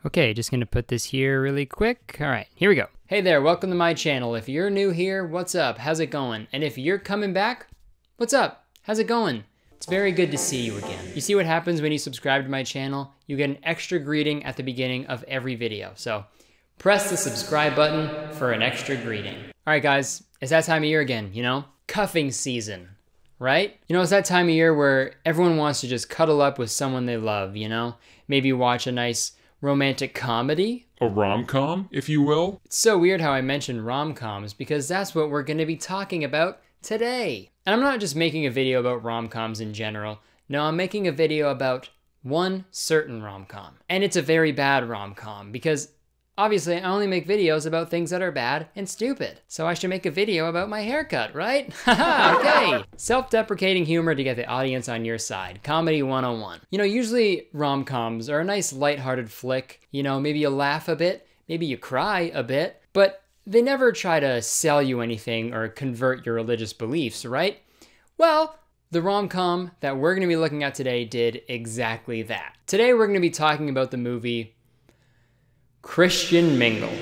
Okay, just gonna put this here really quick. All right, here we go. Hey there, welcome to my channel. If you're new here, what's up? How's it going? And if you're coming back, what's up? How's it going? It's very good to see you again. You see what happens when you subscribe to my channel? You get an extra greeting at the beginning of every video. So press the subscribe button for an extra greeting. All right, guys, it's that time of year again, you know? Cuffing season, right? You know, it's that time of year where everyone wants to just cuddle up with someone they love, you know? Maybe watch a nice romantic comedy. A rom-com, if you will. It's so weird how I mentioned rom-coms because that's what we're gonna be talking about today. And I'm not just making a video about rom-coms in general. No, I'm making a video about one certain rom-com. And it's a very bad rom-com because obviously I only make videos about things that are bad and stupid. So I should make a video about my haircut, right? Haha, okay. Self-deprecating humor to get the audience on your side. Comedy 101. You know, usually rom-coms are a nice lighthearted flick. You know, maybe you laugh a bit, maybe you cry a bit, but they never try to sell you anything or convert your religious beliefs, right? Well, the rom-com that we're gonna be looking at today did exactly that. Today we're gonna be talking about the movie Christian Mingle.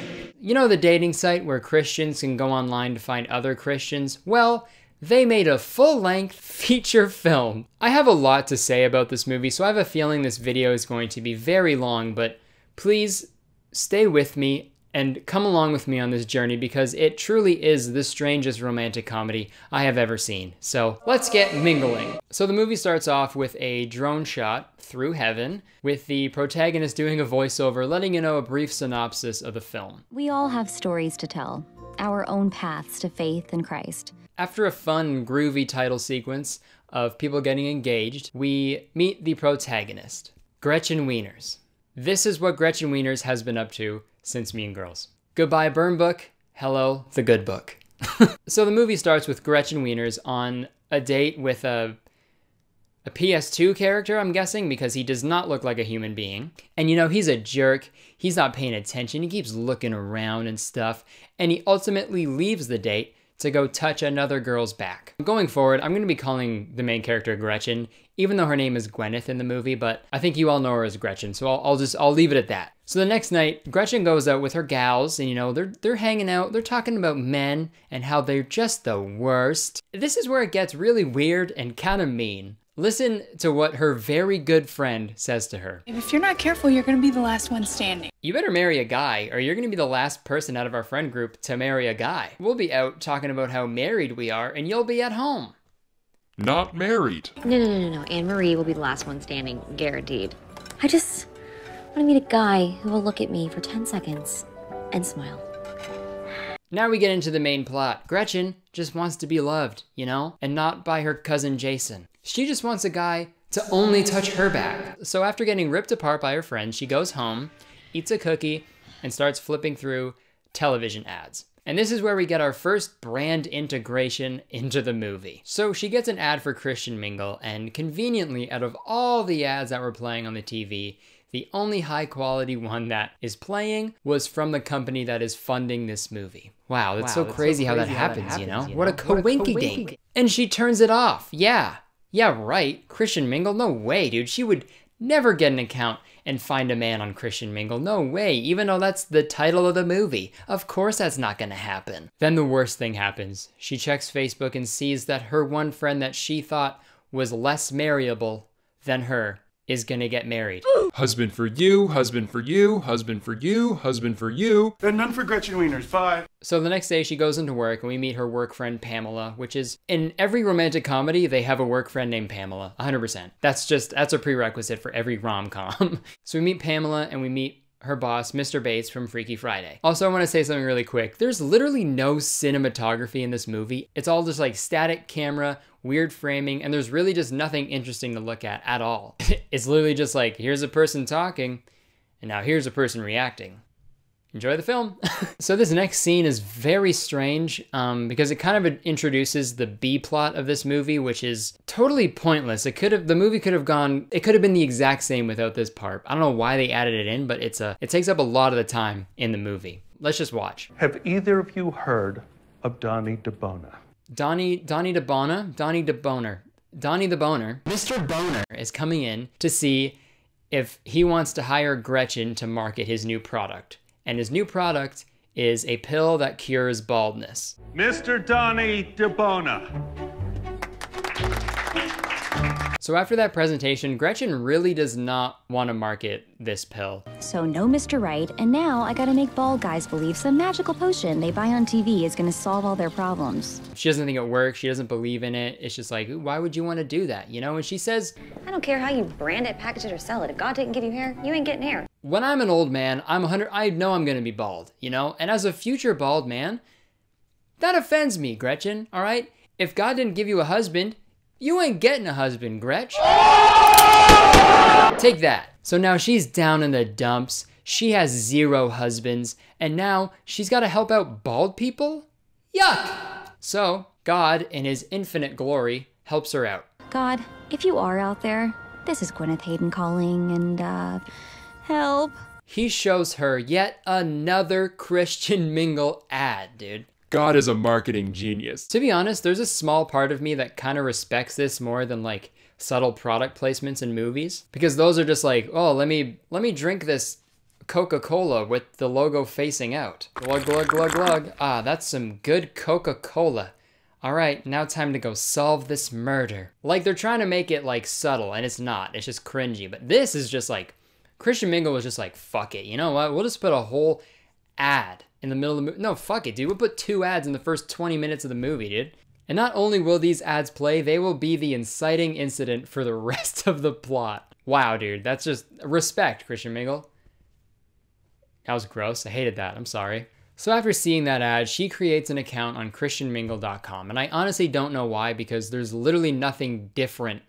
You know the dating site where Christians can go online to find other Christians? Well, they made a full-length feature film. I have a lot to say about this movie, so I have a feeling this video is going to be very long, but please stay with me and come along with me on this journey because it truly is the strangest romantic comedy I have ever seen. So let's get mingling. So the movie starts off with a drone shot through heaven with the protagonist doing a voiceover, letting you know a brief synopsis of the film. We all have stories to tell, our own paths to faith in Christ. After a fun, groovy title sequence of people getting engaged, we meet the protagonist, Gretchen Wieners. This is what Gretchen Wieners has been up to since Mean Girls. Goodbye, Burn Book. Hello, The Good Book. So the movie starts with Gretchen Wieners on a date with a PS2 character, I'm guessing, because he does not look like a human being. And you know, he's a jerk. He's not paying attention. He keeps looking around and stuff. And he ultimately leaves the date to go touch another girl's back. Going forward, I'm gonna be calling the main character Gretchen, even though her name is Gwyneth in the movie, but I think you all know her as Gretchen, so I'll leave it at that. So the next night, Gretchen goes out with her gals, and you know, they're hanging out, they're talking about men and how they're just the worst. This is where it gets really weird and kind of mean. Listen to what her very good friend says to her. If you're not careful, you're gonna be the last one standing. You better marry a guy, or you're gonna be the last person out of our friend group to marry a guy. We'll be out talking about how married we are, and you'll be at home. Not married. No. Anne-Marie will be the last one standing, guaranteed. I just want to meet a guy who will look at me for 10 seconds and smile. Now we get into the main plot. Gretchen just wants to be loved, you know? And not by her cousin Jason. She just wants a guy to only touch her back. So after getting ripped apart by her friends, she goes home, eats a cookie, and starts flipping through television ads. And this is where we get our first brand integration into the movie. So she gets an ad for Christian Mingle, and conveniently, out of all the ads that were playing on the TV, the only high quality one that is playing was from the company that is funding this movie. Wow, that's so crazy how that happens, you know? What a coinky-dink. And she turns it off. Yeah, right. Christian Mingle? No way, dude. She would never get an account and find a man on Christian Mingle. No way, even though that's the title of the movie. Of course that's not gonna happen. Then the worst thing happens. She checks Facebook and sees that her one friend that she thought was less marryable than her is gonna get married. Husband for you, husband for you, husband for you, husband for you. And none for Gretchen Wieners, bye. So the next day she goes into work and we meet her work friend Pamela, which is, in every romantic comedy, they have a work friend named Pamela, 100%. That's a prerequisite for every rom-com. So we meet Pamela and we meet her boss, Mr. Bates from Freaky Friday. Also, I want to say something really quick. There's literally no cinematography in this movie. It's all just like static camera, weird framing, and there's really just nothing interesting to look at all. It's literally just like, here's a person talking, and now here's a person reacting. Enjoy the film. So this next scene is very strange because it kind of introduces the B plot of this movie, which is totally pointless. The movie could have been the exact same without this part. I don't know why they added it in, but it takes up a lot of the time in the movie. Let's just watch. Have either of you heard of Donnie DeBona? Donnie the Boner. Mr. Boner is coming in to see if he wants to hire Gretchen to market his new product. And his new product is a pill that cures baldness. Mr. Donnie DeBona. So after that presentation, Gretchen really does not want to market this pill. So no Mr. Right, and now I gotta make bald guys believe some magical potion they buy on TV is gonna solve all their problems. She doesn't think it works, she doesn't believe in it. It's just like, why would you want to do that, you know? And she says, I don't care how you brand it, package it, or sell it. If God didn't give you hair, you ain't getting hair. when I'm an old man, I know I'm gonna be bald, you know? And as a future bald man, that offends me, Gretchen, all right? If God didn't give you a husband, you ain't getting a husband, Gretch. Take that. So now she's down in the dumps. She has 0 husbands, and now she's got to help out bald people? Yuck! So God, in his infinite glory, helps her out. God, if you are out there, this is Gwyneth Hayden calling, and help. He shows her yet another Christian Mingle ad, dude. God is a marketing genius. To be honest, there's a small part of me that kind of respects this more than like subtle product placements in movies, because those are just like, oh, let me drink this Coca-Cola with the logo facing out. Glug, glug, glug, glug. Ah, that's some good Coca-Cola. All right, now time to go solve this murder. Like, they're trying to make it like subtle, and it's not. It's just cringy. But this is just like, Christian Mingle was just like, fuck it. You know what? We'll just put a whole ad in the middle of the movie. No, fuck it, dude. We'll put 2 ads in the first 20 minutes of the movie, dude. And not only will these ads play, they will be the inciting incident for the rest of the plot. Wow, dude. That's just respect, Christian Mingle. That was gross. I hated that. I'm sorry. So after seeing that ad, she creates an account on christianmingle.com. And I honestly don't know why, because there's literally nothing different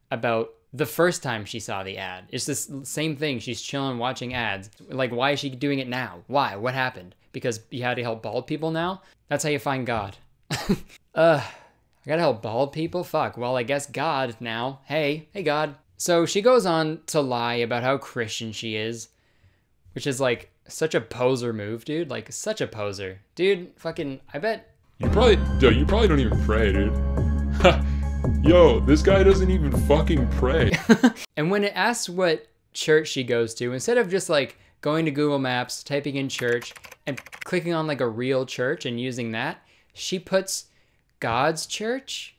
about the first time she saw the ad. It's the same thing. She's chilling, watching ads. Like, why is she doing it now? Why? What happened? Because you had to help bald people now? That's how you find God. I gotta help bald people? Fuck. Well, I guess God now. Hey God. So she goes on to lie about how Christian she is, which is like such a poser move, dude. Like, such a poser. Dude, fucking, I bet. You probably don't even pray, dude. Yo, this guy doesn't even fucking pray. And when it asks what church she goes to, instead of just like going to Google Maps, typing in church, and clicking on like a real church and using that, she puts God's church,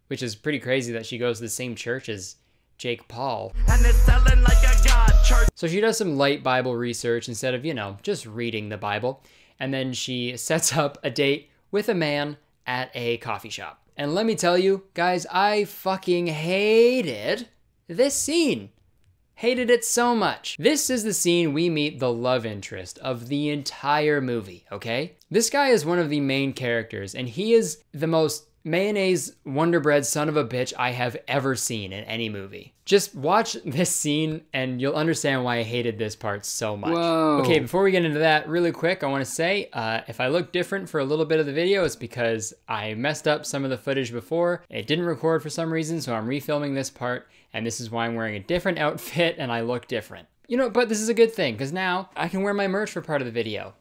which is pretty crazy that she goes to the same church as Jake Paul. And it's selling like a God church. So she does some light Bible research instead of, you know, just reading the Bible. And then she sets up a date with a man at a coffee shop. And let me tell you, guys, I fucking hated this scene. Hated it so much. This is the scene we meet the love interest of the entire movie, okay? This guy is one of the main characters, and he is the most mayonnaise Wonder Bread son of a bitch I have ever seen in any movie. Just watch this scene and you'll understand why I hated this part so much. Whoa. Okay, before we get into that, really quick, I want to say, if I look different for a little bit of the video, it's because I messed up some of the footage before. It didn't record for some reason, so I'm refilming this part, and this is why I'm wearing a different outfit and I look different. You know, but this is a good thing, because now I can wear my merch for part of the video.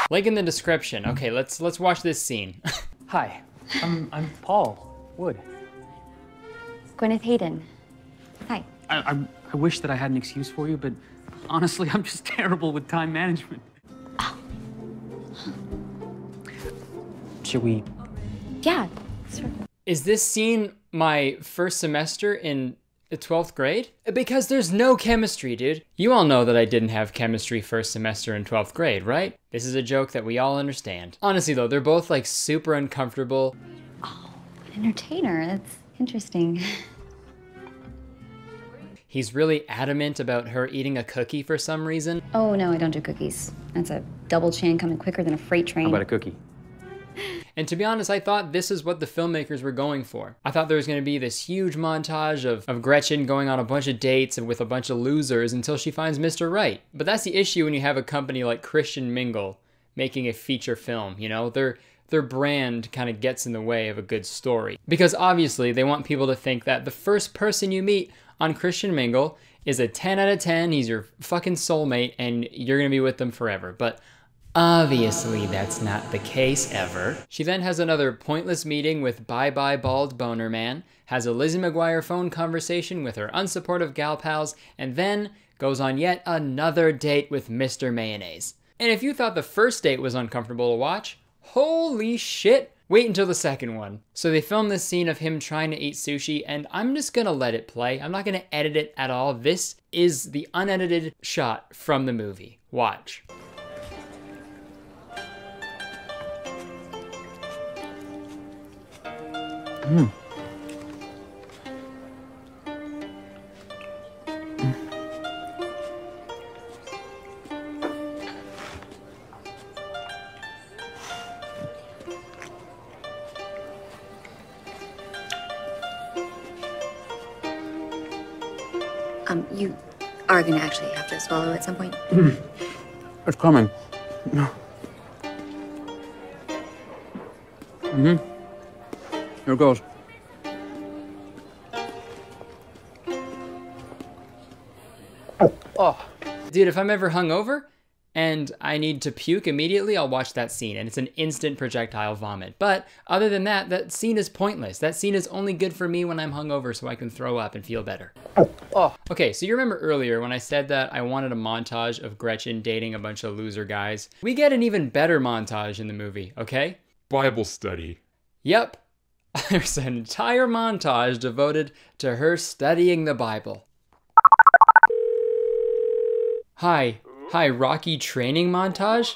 Link in the description. Okay, let's watch this scene. Hi, I'm Paul Wood. Gwyneth Hayden. Hi. I wish that I had an excuse for you, but honestly, I'm just terrible with time management. Oh. Should we? Yeah, sure. Is this scene my first semester in the 12th grade? Because there's no chemistry, dude. You all know that I didn't have chemistry first semester in 12th grade, right? This is a joke that we all understand. Honestly though, they're both like super uncomfortable. Oh, an entertainer. That's interesting. He's really adamant about her eating a cookie for some reason. Oh, no, I don't do cookies. That's a double chin coming quicker than a freight train. How about a cookie? And to be honest, I thought this is what the filmmakers were going for. I thought there was going to be this huge montage of Gretchen going on a bunch of dates and with a bunch of losers until she finds Mr. Right. But that's the issue when you have a company like Christian Mingle making a feature film, you know? Their brand kind of gets in the way of a good story. Because obviously they want people to think that the first person you meet on Christian Mingle is a 10 out of 10, he's your fucking soulmate, and you're going to be with them forever. But Obviously, that's not the case ever. She then has another pointless meeting with Bye-Bye Bald Boner Man, has a Lizzie McGuire phone conversation with her unsupportive gal pals, and then goes on yet another date with Mr. Mayonnaise. And if you thought the first date was uncomfortable to watch, holy shit, wait until the second one. So they filmed this scene of him trying to eat sushi, and I'm just gonna let it play. I'm not gonna edit it at all. This is the unedited shot from the movie. Watch. You are gonna actually have to swallow at some point. It's coming. Here goes. Dude, if I'm ever hungover and I need to puke immediately, I'll watch that scene, and it's an instant projectile vomit. But other than that, that scene is pointless. That scene is only good for me when I'm hungover so I can throw up and feel better. Okay, so you remember earlier when I said that I wanted a montage of Gretchen dating a bunch of loser guys? We get an even better montage in the movie, okay? Bible study. Yep. There's an entire montage devoted to her studying the Bible. Hi, Rocky training montage?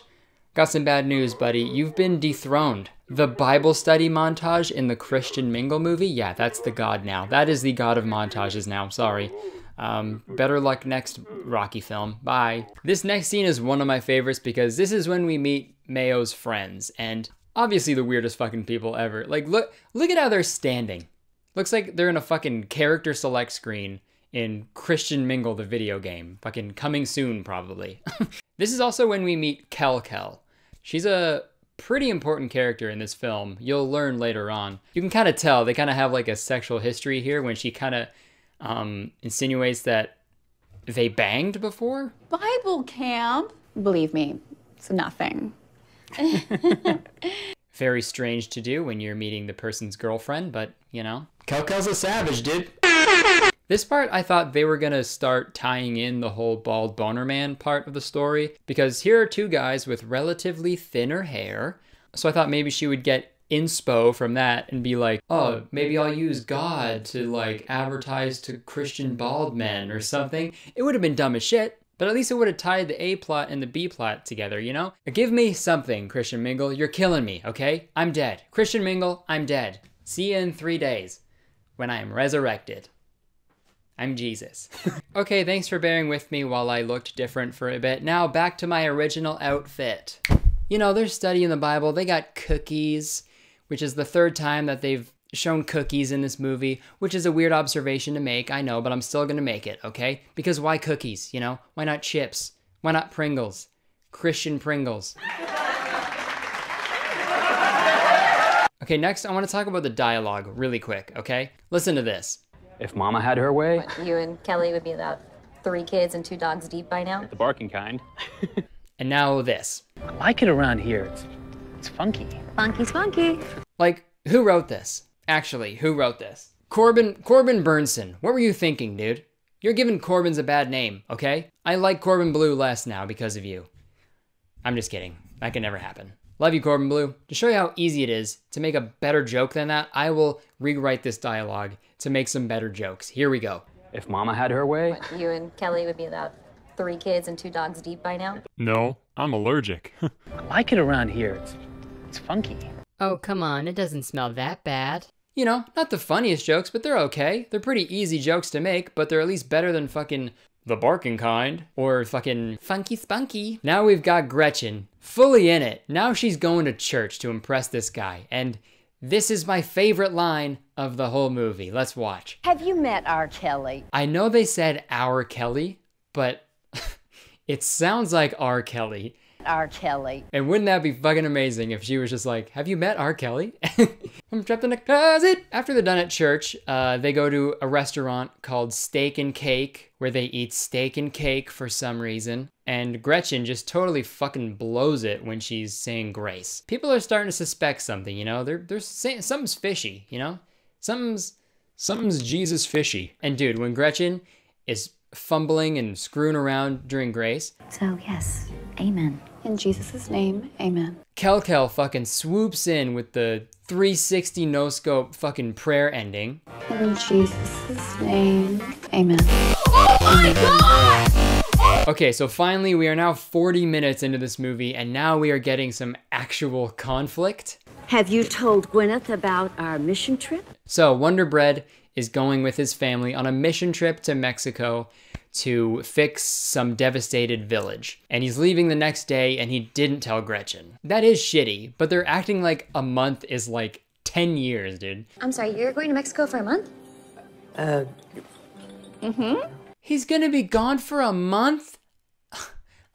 Got some bad news, buddy. You've been dethroned. The Bible study montage in the Christian Mingle movie? Yeah, that's the god now. That is the god of montages now, sorry. Better luck next Rocky film. Bye. This next scene is one of my favorites because this is when we meet Mayo's friends, and obviously the weirdest fucking people ever. Like, look at how they're standing. Looks like they're in a fucking character select screen in Christian Mingle, the video game. Fucking coming soon, probably. This is also when we meet Kel. She's a pretty important character in this film. You'll learn later on. You can kind of tell they kind of have like a sexual history here when she kind of insinuates that they banged before. Bible camp? Believe me, it's nothing. Very strange to do when you're meeting the person's girlfriend, but you know. Kel's a savage, dude. This part, I thought they were gonna start tying in the whole bald boner man part of the story, because here are two guys with relatively thinner hair. So I thought maybe she would get inspo from that and be like, oh, maybe I'll use God to like advertise to Christian bald men or something. It would have been dumb as shit, but at least it would have tied the A plot and the B plot together, you know? Give me something, Christian Mingle. You're killing me, okay? I'm dead. Christian Mingle, I'm dead. See you in 3 days when I am resurrected. I'm Jesus. Okay, thanks for bearing with me while I looked different for a bit. Now back to my original outfit. You know, they're studying the Bible. They got cookies, which is the third time that they've shown cookies in this movie, which is a weird observation to make, I know, but I'm still gonna make it, okay? Because why cookies, you know? Why not chips? Why not Pringles? Christian Pringles. Okay, next I want to talk about the dialogue really quick, okay? Listen to this. If Mama had her way, What, you and Kelly would be about 3 kids and 2 dogs deep by now? the barking kind. And now this. I like it around here. It's funky. Spunky, spunky. Like, who wrote this? Actually, who wrote this? Corbin Burnson. What were you thinking, dude? You're giving Corbin's a bad name, okay? I like Corbin Blue less now because of you. I'm just kidding. That can never happen. Love you, Corbin Blue. To show you how easy it is to make a better joke than that, I will rewrite this dialogue to make some better jokes. Here we go. If Mama had her way, What, you and Kelly would be about 3 kids and 2 dogs deep by now? No, I'm allergic. I like it around here. It's funky. Oh, come on, it doesn't smell that bad. You know, not the funniest jokes, but they're okay. They're pretty easy jokes to make, but they're at least better than fucking the barking kind or fucking funky spunky. Now we've got Gretchen fully in it. Now she's going to church to impress this guy, and this is my favorite line of the whole movie. Let's watch. Have you met R. Kelly? I know they said our Kelly, but it sounds like R. Kelly. R. Kelly. And wouldn't that be fucking amazing if she was just like, have you met R. Kelly? I'm trapped in a closet. After they're done at church, they go to a restaurant called Steak and Cake, where they eat steak and cake for some reason. And Gretchen just totally fucking blows it when she's saying grace. People are starting to suspect something, you know? They're saying something's fishy, you know? Something's Jesus fishy. And dude, when Gretchen is fumbling and screwing around during grace. So yes, amen. In Jesus' name, amen. Kel fucking swoops in with the 360 no-scope fucking prayer ending. In Jesus' name, amen. Okay, so finally we are now 40 minutes into this movie and now we are getting some actual conflict. Have you told Gwyneth about our mission trip? So Wonder Bread is going with his family on a mission trip to Mexico to fix some devastated village. And he's leaving the next day and he didn't tell Gretchen. That is shitty, but they're acting like a month is like 10 years, dude. I'm sorry, you're going to Mexico for a month? He's gonna be gone for a month?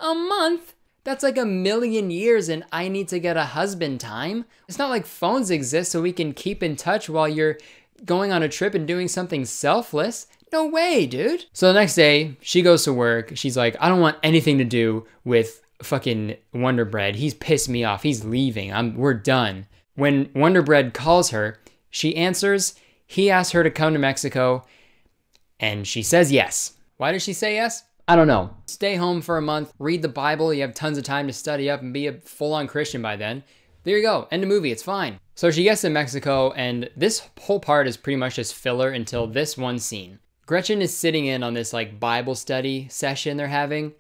A month? That's like 1,000,000 years and I need to get a husband time. It's not like phones exist so we can keep in touch while you're going on a trip and doing something selfless. No way, dude. So the next day, she goes to work. She's like, I don't want anything to do with fucking Wonder Bread. He's pissed me off. He's leaving. We're done. When Wonder Bread calls her, she answers. He asked her to come to Mexico and she says yes. Why did she say yes? I don't know. Stay home for a month, read the Bible. You have tons of time to study up and be a full-on Christian by then. There you go, end of movie, it's fine. So she gets to Mexico and this whole part is pretty much just filler until this one scene. Gretchen is sitting in on this like Bible study session they're having,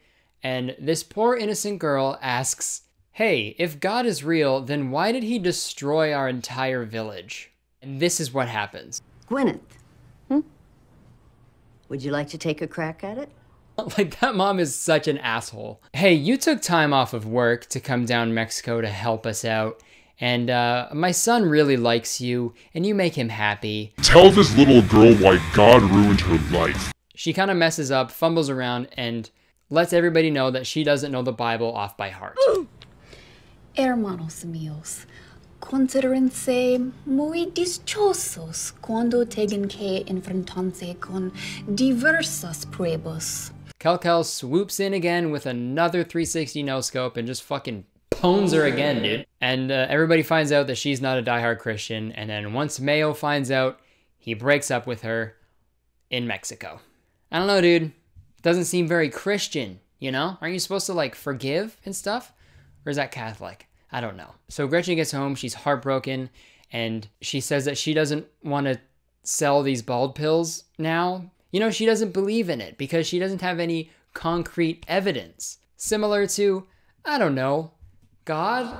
and this poor innocent girl asks, hey, if God is real, then why did he destroy our entire village? And this is what happens. Gwyneth, would you like to take a crack at it? Like, that mom is such an asshole. Hey, you took time off of work to come down to Mexico to help us out. And my son really likes you, and you make him happy. Tell this little girl why God ruined her life. She kind of messes up, fumbles around, and lets everybody know that she doesn't know the Bible off by heart. Hermanos míos, considérense muy dichosos cuando tengan que enfrentarse con diversas pruebas. Kel swoops in again with another 360 no-scope and just fucking pones her again, dude. And everybody finds out that she's not a diehard Christian, and then once Mayo finds out, he breaks up with her in Mexico. I don't know, dude. Doesn't seem very Christian, you know? Aren't you supposed to, like, forgive and stuff? Or is that Catholic? I don't know. So Gretchen gets home, she's heartbroken, and she says that she doesn't want to sell these bald pills now. You know, she doesn't believe in it because she doesn't have any concrete evidence. Similar to, I don't know, God?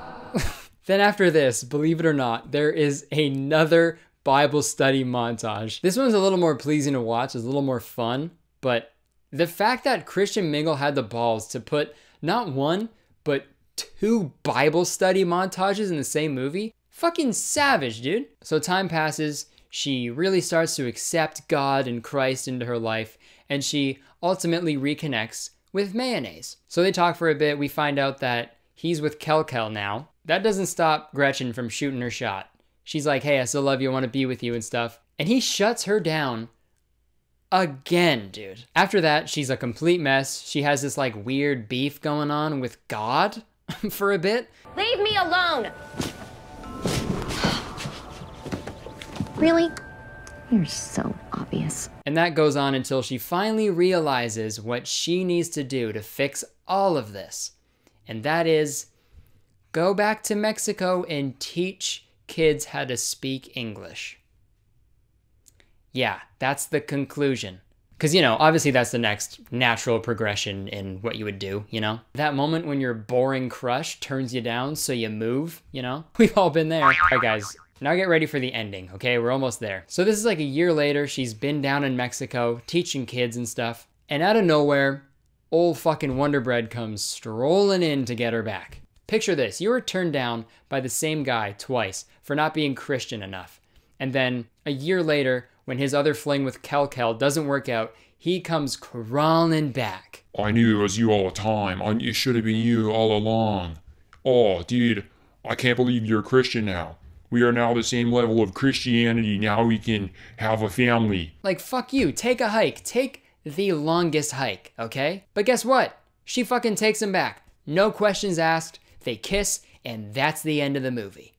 Then after this, believe it or not, there is another Bible study montage. This one's a little more pleasing to watch, it's a little more fun, but the fact that Christian Mingle had the balls to put not one, but 2 Bible study montages in the same movie, fucking savage, dude. So time passes, she really starts to accept God and Christ into her life, and she ultimately reconnects with Mayonnaise. So they talk for a bit, we find out that he's with Kel now. That doesn't stop Gretchen from shooting her shot. She's like, hey, I still love you, I want to be with you and stuff. And he shuts her down again, dude. After that, she's a complete mess. She has this like weird beef going on with God for a bit. Leave me alone! Really? You're so obvious. And that goes on until she finally realizes what she needs to do to fix all of this. And that is go back to Mexico and teach kids how to speak English. Yeah, that's the conclusion. Because, you know, obviously that's the next natural progression in what you would do, you know? That moment when your boring crush turns you down so you move, you know? We've all been there. All right, guys, now get ready for the ending, okay? We're almost there. So this is like a year later. She's been down in Mexico teaching kids and stuff. And out of nowhere, old fucking Wonder Bread comes strolling in to get her back. Picture this. You were turned down by the same guy twice for not being Christian enough. And then a year later, when his other fling with Kel doesn't work out, he comes crawling back. I knew it was you all the time. It should have been you all along. Oh, dude, I can't believe you're a Christian now. We are now the same level of Christianity. Now we can have a family. Like, fuck you. Take a hike. Take the longest hike, okay? But guess what? She fucking takes him back. No questions asked. They kiss, and that's the end of the movie.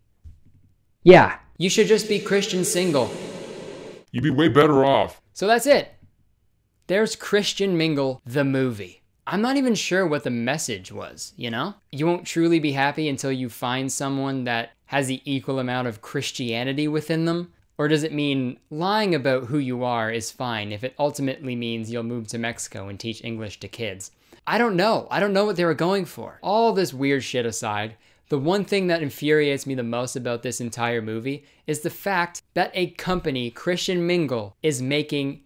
Yeah, you should just be Christian single. You'd be way better off. So that's it. There's Christian Mingle, the movie. I'm not even sure what the message was, you know? You won't truly be happy until you find someone that has the equal amount of Christianity within them? Or does it mean lying about who you are is fine if it ultimately means you'll move to Mexico and teach English to kids? I don't know. I don't know what they were going for. All this weird shit aside, the one thing that infuriates me the most about this entire movie is the fact that a company, Christian Mingle, is making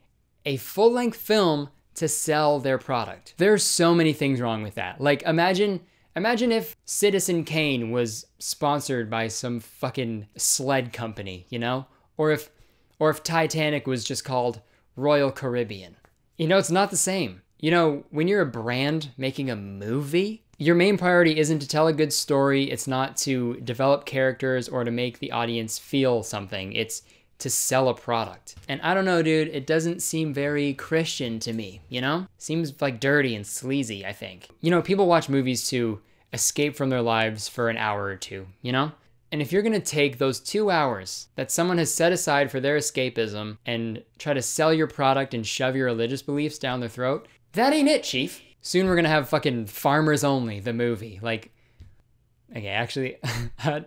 a full-length film to sell their product. There's so many things wrong with that. Like, imagine if Citizen Kane was sponsored by some fucking sled company, you know? Or if Titanic was just called Royal Caribbean. You know, it's not the same. You know, when you're a brand making a movie, your main priority isn't to tell a good story. It's not to develop characters or to make the audience feel something. It's to sell a product. And I don't know, dude, it doesn't seem very Christian to me, you know? Seems like dirty and sleazy, I think. You know, people watch movies to escape from their lives for an hour or two, you know? And if you're gonna take those 2 hours that someone has set aside for their escapism and try to sell your product and shove your religious beliefs down their throat, that ain't it, chief. Soon we're gonna have fucking Farmers Only, the movie. Like, okay, actually, I'd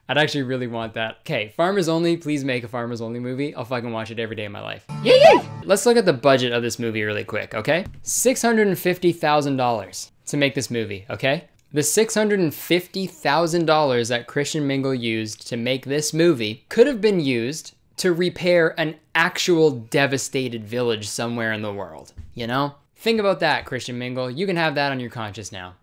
actually really want that. Okay, Farmers Only, please make a Farmers Only movie. I'll fucking watch it every day of my life. Yay! Let's look at the budget of this movie really quick, okay? $650,000 to make this movie, okay? The $650,000 that Christian Mingle used to make this movie could have been used to repair an actual devastated village somewhere in the world, you know? Think about that, Christian Mingle. You can have that on your conscience now.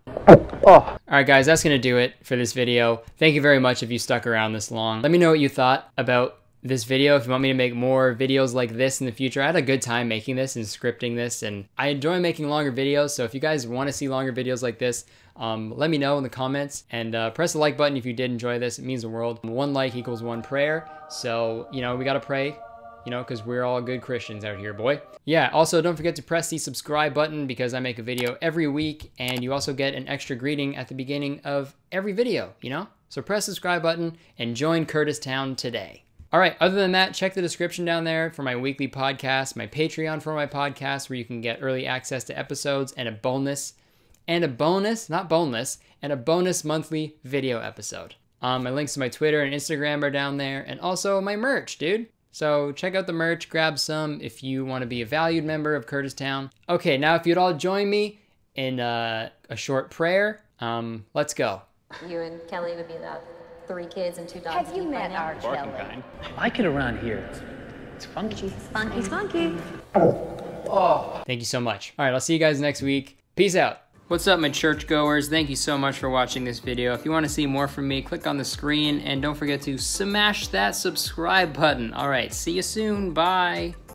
All right, guys, that's gonna do it for this video. Thank you very much if you stuck around this long. Let me know what you thought about this video. If you want me to make more videos like this in the future, I had a good time making this and scripting this, and I enjoy making longer videos. So if you guys want to see longer videos like this, let me know in the comments, and press the like button if you did enjoy this. It means the world. 1 like equals 1 prayer. So, you know, we gotta pray, you know, because we're all good Christians out here, boy. Yeah, also don't forget to press the subscribe button because I make a video every week, and you also get an extra greeting at the beginning of every video, you know? So press the subscribe button and join Kurtis Town today. All right, other than that, check the description down there for my weekly podcast, my Patreon for my podcast, where you can get early access to episodes and a bonus monthly video episode. My links to my Twitter and Instagram are down there, and also my merch, dude. So check out the merch, grab some if you want to be a valued member of Kurtis Town. Okay, now if you'd all join me in a short prayer, let's go. You and Kelly would be that 3 kids and 2 dogs. Have you met our Kelly? I like it around here. It's funky. Spunky, spunky. Thank you so much. All right, I'll see you guys next week. Peace out. What's up, my churchgoers? Thank you so much for watching this video. If you want to see more from me, click on the screen and don't forget to smash that subscribe button. All right, see you soon. Bye.